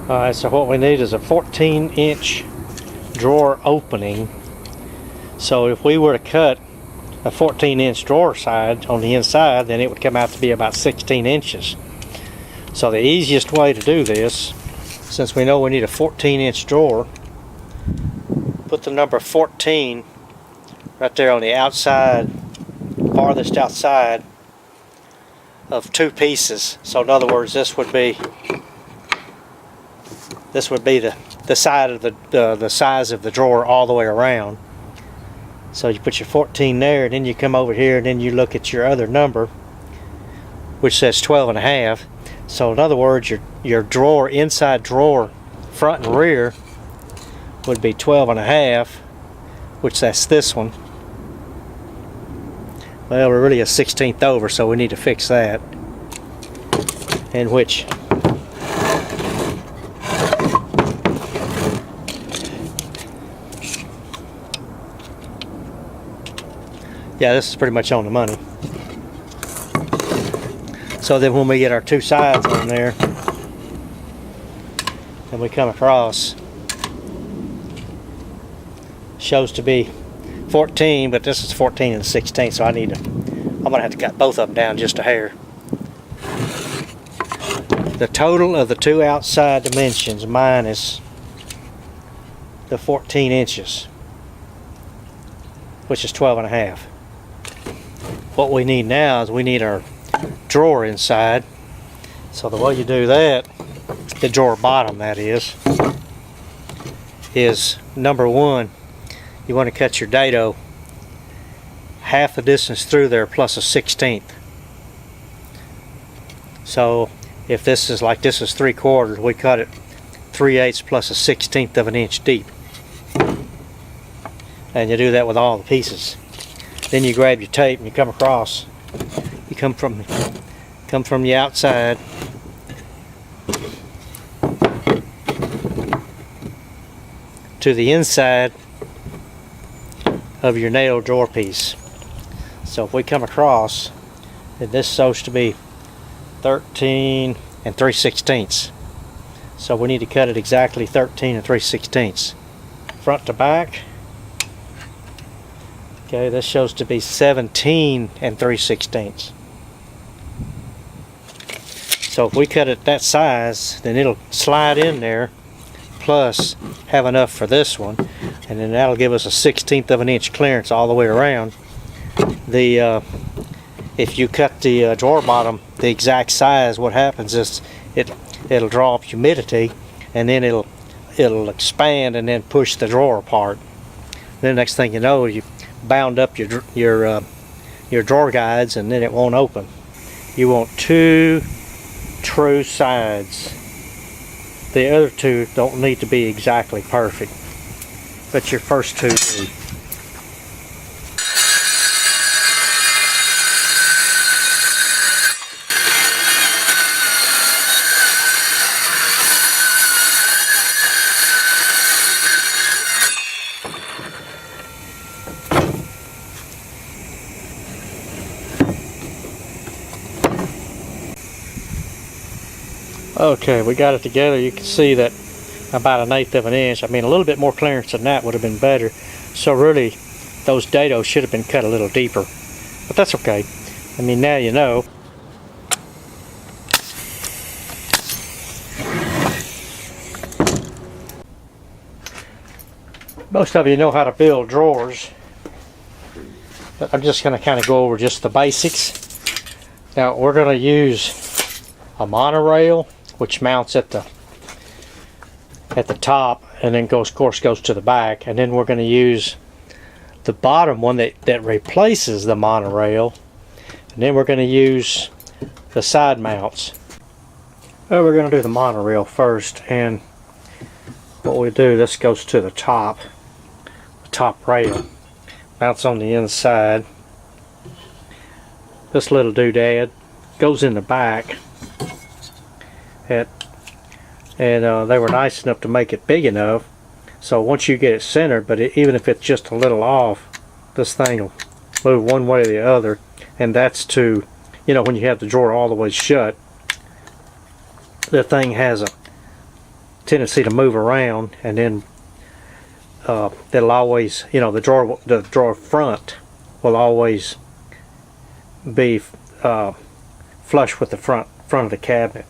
Alright, so what we need is a 14-inch drawer opening. So if we were to cut a 14-inch drawer side on the inside, then it would come out to be about 16 inches. So the easiest way to do this, since we know we need a 14-inch drawer, put the number 14 right there on the outside, farthest outside of two pieces. So in other words, this would be the side of the size of the drawer all the way around. So you put your 14 there, and then you come over here, and then you look at your other number, which says 12.5. So in other words, your drawer, inside drawer, front and rear, would be 12.5, which that's this one. Well, we're really a 16th over, so we need to fix that. And which yeah, this is pretty much on the money. So then when we get our two sides on there and we come across, shows to be 14, but this is 14 and 16, so I'm gonna have to cut both of them down just a hair. The total of the two outside dimensions minus the 14 inches, which is 12.5. What we need now is we need our drawer inside. So the way you do that, the drawer bottom that is number one, you want to cut your dado half the distance through there plus a 16th. So if this is like this is 3/4, we cut it 3/8 plus a 16th of an inch deep. And you do that with all the pieces. Then you grab your tape and you come across. You come from the outside to the inside of your nail drawer piece. So if we come across, then this is supposed to be 13 and 3/16. So we need to cut it exactly 13 and 3/16. Front to back. Okay, this shows to be 17 and 3/16. So if we cut it that size, then it'll slide in there, plus have enough for this one, and then that'll give us a 1/16 of an inch clearance all the way around. If you cut the drawer bottom the exact size, what happens is it'll draw up humidity, and then it'll expand and then push the drawer apart. Then the next thing you know, you bound up your drawer guides, and then it won't open. You want two true sides. The other two don't need to be exactly perfect, but your first two do. Okay, we got it together. You can see that about 1/8 of an inch. I mean, a little bit more clearance than that would have been better. So really, those dados should have been cut a little deeper. But that's okay. I mean, now you know. Most of you know how to build drawers, but I'm just going to kind of go over just the basics. Now, we're going to use a monorail, which mounts at the top and then of course goes to the back, and then we're going to use the bottom one that replaces the monorail, and then we're going to use the side mounts. Well, we're going to do the monorail first, and what we do, this goes to the top rail, mounts on the inside. This little doodad goes in the back. And they were nice enough to make it big enough, so once you get it centered, but even if it's just a little off, this thing will move one way or the other. And that's to, you know, when you have the drawer all the way shut, the thing has tendency to move around, and then it'll always, you know, the drawer front will always be flush with the front of the cabinet.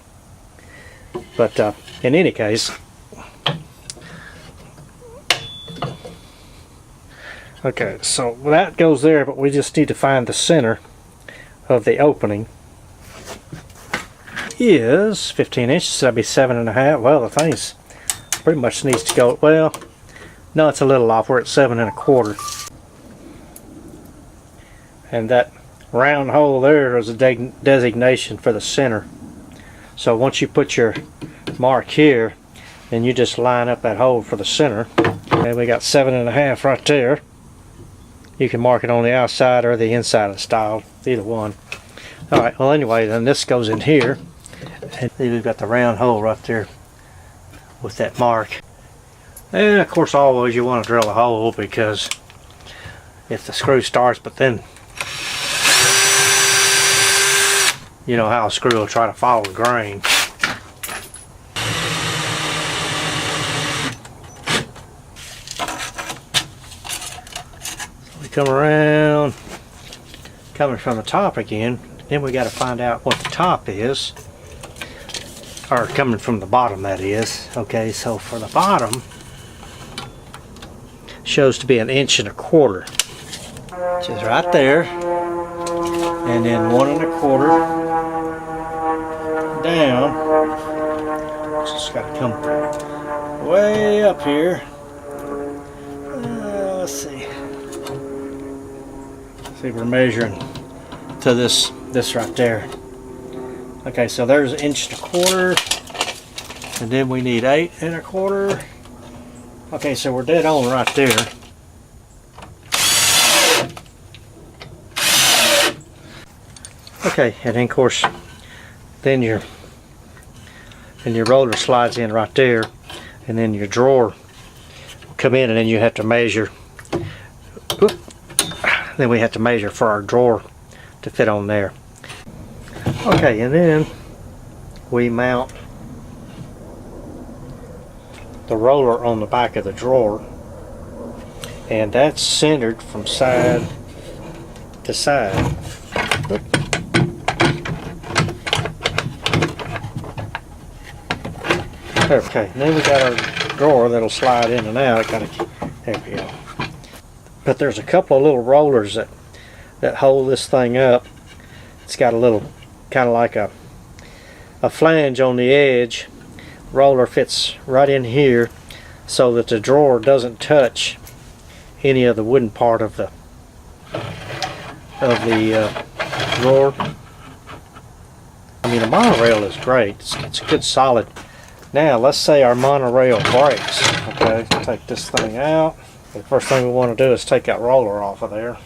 But in any case, okay, so that goes there, but we just need to find the center of the opening. Is 15 inches, so that'd be 7.5. Well, the thing's pretty much needs to go, well, no, it's a little off. We're at 7.25. And that round hole there is a designation for the center. So once you put your mark here, then you just line up that hole for the center. And we got 7.5 right there. You can mark it on the outside or the inside of the stile, either one. Alright, well anyway, then this goes in here. And we've got the round hole right there with that mark. And of course always you want to drill a hole, because if the screw starts, but then you know how a screw will try to follow the grain. So we come around, coming from the top again, then we got to find out what the top is, or coming from the bottom, that is. Okay, so for the bottom, shows to be 1.25 inches, which is right there, and then 1.25 down. Just got to come way up here. Let's see. See, we're measuring to this right there. Okay, so there's 1.25 inches, and then we need 8.25. Okay, so we're dead on right there. Okay, and then of course, then your roller slides in right there, and then your drawer will come in, and then you have to measure. Then we have to measure for our drawer to fit on there. Okay, and then we mount the roller on the back of the drawer, and that's centered from side to side. Okay, then we got our drawer that'll slide in and out. There we go. But there's a couple of little rollers that hold this thing up. It's got a little, kind of like a flange on the edge. Roller fits right in here so that the drawer doesn't touch any of the wooden part of the drawer. I mean, a monorail is great. It's a good solid. Now let's say our monorail breaks. Okay, take this thing out. The first thing we want to do is take that roller off of there.